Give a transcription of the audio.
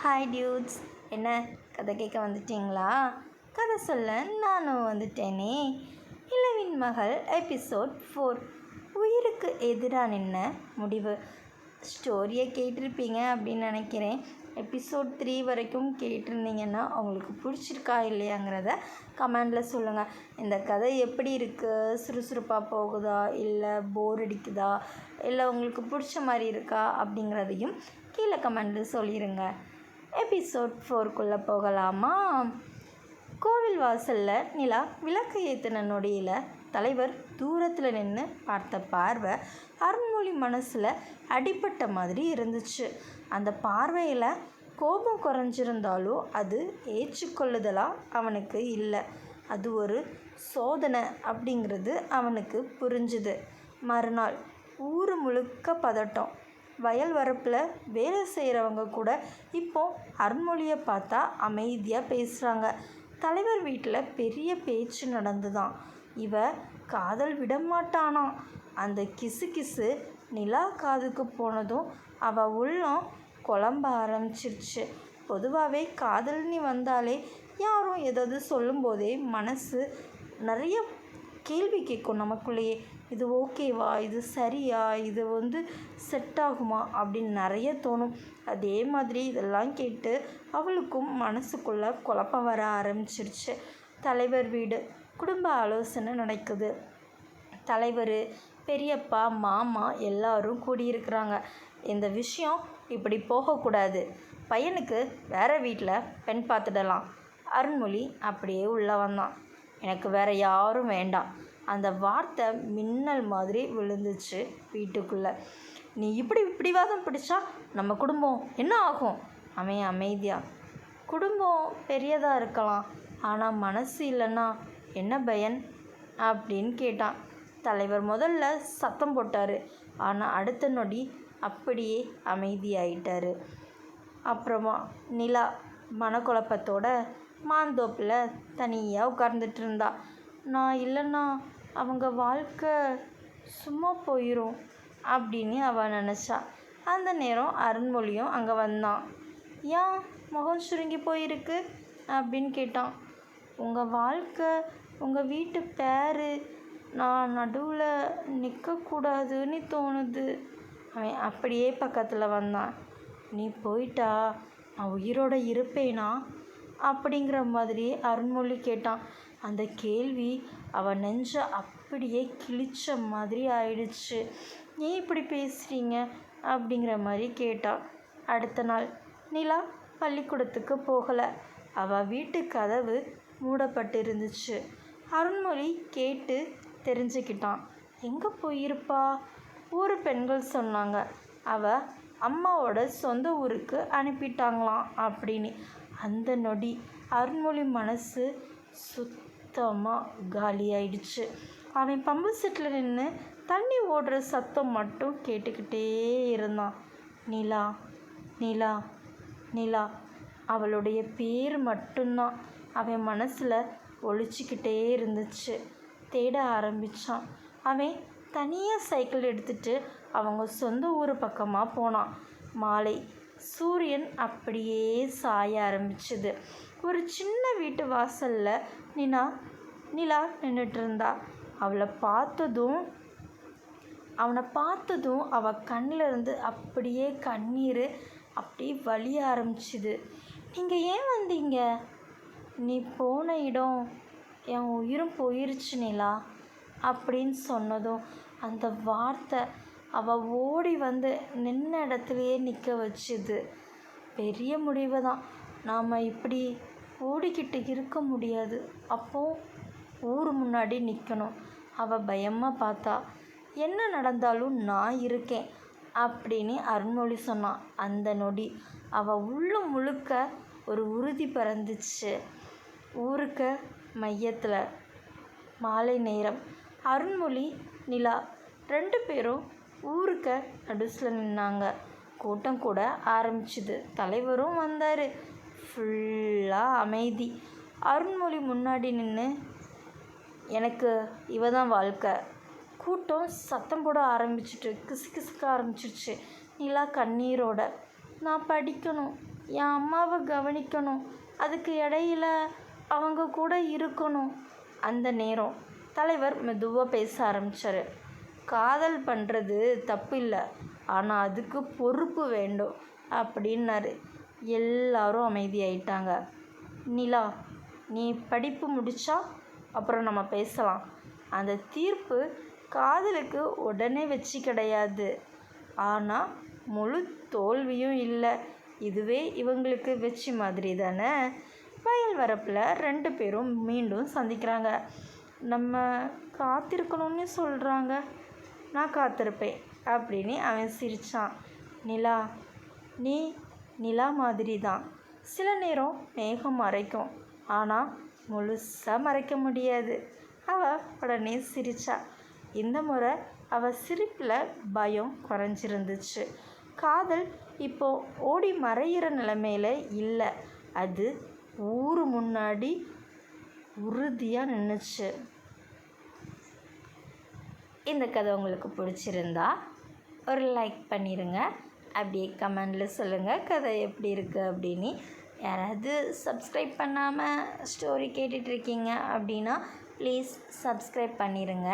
Hi dudes, என்ன கதை கேட்க வந்துட்டீங்களா? கதை சொல்ல நானும் வந்துட்டேனே. இளவின் மகள் எபிசோட் 4, உயிருக்கு எதிராக நின்ன முடிவு. ஸ்டோரியை கேட்டிருப்பீங்க அப்படின்னு நினைக்கிறேன். எபிசோட் 3 வரைக்கும் கேட்டிருந்தீங்கன்னா உங்களுக்கு பிடிச்சிருக்கா இல்லையாங்கிறத கமெண்டில் சொல்லுங்கள். இந்த கதை எப்படி இருக்குது? சுறுசுறுப்பாக போகுதா, இல்லை போர் அடிக்குதா, இல்லை உங்களுக்கு பிடிச்ச மாதிரி இருக்கா அப்படிங்கிறதையும் கீழே கமெண்டில் சொல்லிடுங்க. எபிசோட் 4க்குள்ளே போகலாமா? கோவில் வாசலில் நிலா விளக்கு ஏற்றின நொடியில் தலைவர் தூரத்தில் நின்று பார்த்த பார்வை அருண்மொழி மனசில் அடிபட்ட மாதிரி இருந்துச்சு. அந்த பார்வையில் கோபம் குறைஞ்சிருந்தாலும் அது ஏற்றுக்கொள்ளுதலாக அவனுக்கு இல்லை. அது ஒரு சோதனை அப்படிங்கிறது அவனுக்கு புரிஞ்சுது. மறுநாள் ஊர் முழுக்க பதட்டம். வயல் வரப்பில் வேலை செய்கிறவங்க கூட இப்போ அருண்மொழியை பார்த்தா அமைதியாக பேசுகிறாங்க. தலைவர் வீட்டில் பெரிய பேச்சு நடந்துதான். இவ காதல் விடமாட்டானா? அந்த கிசு நிலா காதுக்கு போனதும் அவள் உள்ளம் குழம்ப ஆரம்பிச்சிருச்சு. பொதுவாகவே காதல்னு வந்தாலே யாரும் ஏதாவது சொல்லும்போதே மனசு நிறைய கேள்வி கேட்கும் நமக்குள்ளேயே. இது ஓகேவா, இது சரியா, இது செட் ஆகுமா அப்படின்னு நிறைய தோணும். அதே மாதிரி இதெல்லாம் கேட்டு அவளுக்கும் மனசுக்குள்ளே குழப்பம் வர ஆரம்பிச்சிருச்சு. தலைவர் வீடு குடும்ப ஆலோசனை நடக்குது. தலைவர், பெரியப்பா, மாமா எல்லாரும் கூடியிருக்கிறாங்க. இந்த விஷயம் இப்படி போகக்கூடாது. பையனுக்கு வேறு வீட்டில் பெண் பார்த்துடலாம். அருண்மொழி அப்படியே உள்ளே வந்தான். எனக்கு வேறு யாரும் வேண்டாம். அந்த வார்த்தை மின்னல் மாதிரி விழுந்துச்சு வீட்டுக்குள்ளே. நீ இப்படி பிடிவாதம் பிடிச்சா நம்ம குடும்பம் என்ன ஆகும்? அவன் அமைதியாக, குடும்பம் பெரியதாக இருக்கலாம், ஆனால் மனசு இல்லைன்னா என்ன பயன் அப்படின்னு கேட்டான். தலைவர் முதல்ல சத்தம் போட்டார். ஆனால் அடுத்த நொடி அப்படியே அமைதியாயிட்டார். அப்புறமா நிலா மனக்குழப்பத்தோட மாந்தோப்பில் தனியாக உட்கார்ந்துட்டு இருந்தா. நான் இல்லைன்னா அவங்க வாழ்க்கை சும்மா போயிடும் அப்படின்னு அவள் நினச்சா. அந்த நேரம் அருண்மொழியும் அங்கே வந்தான். ஏன் முகம் சுருங்கி போயிருக்கு அப்படின்னு கேட்டான். உங்கள் வாழ்க்கை, உங்கள் வீட்டு பேர், நான் நடுவில் நிற்கக்கூடாதுன்னு தோணுது. அவன் அப்படியே பக்கத்தில் வந்தான். நீ போயிட்டா நான் உயிரோட இருப்பேனா அப்படிங்கிற மாதிரி அருண்மொழி கேட்டான். அந்த கேள்வி அவன் நெஞ்ச அப்படியே கிழிச்ச மாதிரி ஆயிடுச்சு. ஏன் இப்படி பேசுகிறீங்க அப்படிங்கிற மாதிரி கேட்டான். அடுத்த நாள் நிலா பள்ளிக்கூடத்துக்கு போகலை. அவள் வீட்டு கதவு மூடப்பட்டு இருந்துச்சு. அருண்மொழி கேட்டு தெரிஞ்சுக்கிட்டான். எங்கே போயிருப்பா? ஊர் பெண்கள் சொன்னாங்க அவள் அம்மாவோட சொந்த ஊருக்கு அனுப்பிட்டாங்களாம் அப்படின்னு. அந்த நொடி அருண்மொழி மனசு சுத்தமாக காலியாயிடுச்சு. அவன் பம்பு செட்டில் நின்று தண்ணி ஓடுற சத்தம் மட்டும் கேட்டுக்கிட்டே இருந்தான். நிலா, நிலா, நிலா, அவளுடைய பேர் மட்டும்தான் அவன் மனசில் ஒழிச்சிக்கிட்டே இருந்துச்சு. தேட ஆரம்பித்தான். அவன் தனியாக சைக்கிள் எடுத்துகிட்டு அவங்க சொந்த ஊர் பக்கமாக போனான். மாலை சூரியன் அப்படியே சாய ஆரம்பிச்சுது. ஒரு சின்ன வீட்டு வாசலில் நிலா நின்றுட்டு இருந்தா. அவனை பார்த்ததும் அவள் கண்ணிலிருந்து அப்படியே கண்ணீர் அப்படியே வலிய ஆரம்பிச்சுது. நீங்கள் ஏன் வந்தீங்க? நீ போன இடம் என் உயிரும் போயிருச்சு நிலா அப்படின்னு சொன்னதும் அந்த வார்த்தை அவள் ஓடி வந்து நின்ன இடத்துலையே நிற்க வச்சுது. பெரிய முடிவு தான். நாம் இப்படி ஓடிக்கிட்டு இருக்க முடியாது. அப்போது ஊர் முன்னாடி நிற்கணும். அவள் பயமாக பார்த்தா. என்ன நடந்தாலும் நான் இருக்கேன் அப்படின்னு அருண்மொழி சொன்னான். அந்த நொடி அவள் உள்ளம் முழுக்க ஒரு உறுதி பறந்துச்சு. ஊருக்கு மையத்தில் மாலை நேரம் அருண்மொழி, நிலா 2 பேரும் ஊருக்கு நடுஸில் நின்னாங்க. கூட்டம் கூட ஆரம்பிச்சுது. தலைவரும் வந்தார். ஃபுல்லாக அமைதி. அருண்மொழி முன்னாடி நின்று, எனக்கு இவ தான் வாழ்க்கை. கூட்டம் சத்தம் போட ஆரம்பிச்சிட்டு கிசுக்க ஆரம்பிச்சிருச்சு. நிலா கண்ணீரோட, நான் படிக்கணும், என் அம்மாவை கவனிக்கணும், அதுக்கு இடையில அவங்க கூட இருக்கணும். அந்த நேரம் தலைவர் மெதுவாக பேச ஆரம்பித்தார். காதல் பண்ணுறது தப்பு இல்லை, ஆனால் அதுக்கு பொறுப்பு வேண்டும் அப்படின்னாரு. எல்லாரும் அமைதியாயிட்டாங்க. நிலா, நீ படிப்பு முடித்தா அப்புறம் நம்ம பேசலாம். அந்த தீர்ப்பு காதலுக்கு உடனே வெற்றி கிடையாது, ஆனால் முழு தோல்வியும் இல்லை. இதுவே இவங்களுக்கு வெற்றி மாதிரி தானே. வயல் வரப்பில் 2 பேரும் மீண்டும் சந்திக்கிறாங்க. நம்ம காத்திருக்கணும்னு சொல்கிறாங்க, நான் காத்திருப்பேன் அப்படின்னு அவன் சிரித்தான். நிலா, நீ நிலா மாதிரி தான். சில நேரம் மேகம் மறைக்கும், ஆனால் முழுசாக மறைக்க முடியாது. அவள் உடனே சிரிச்சா. இந்த முறை அவள் சிரிப்பில் பயம் குறைஞ்சிருந்துச்சு. காதல் இப்போ ஓடி மறையிற நிலைமையில் இல்லை, அது ஊர் முன்னாடி உறுதியாக நின்றுச்சு. இந்த கதை உங்களுக்கு பிடிச்சிருந்தா ஒரு லைக் பண்ணிடுங்க. அப்படியே கமெண்டில் சொல்லுங்கள் கதை எப்படி இருக்குது அப்படின்னு. யாராவது சப்ஸ்கிரைப் பண்ணாமல் ஸ்டோரி கேட்டுட்ருக்கீங்க அப்படின்னா ப்ளீஸ் சப்ஸ்கிரைப் பண்ணிடுங்க.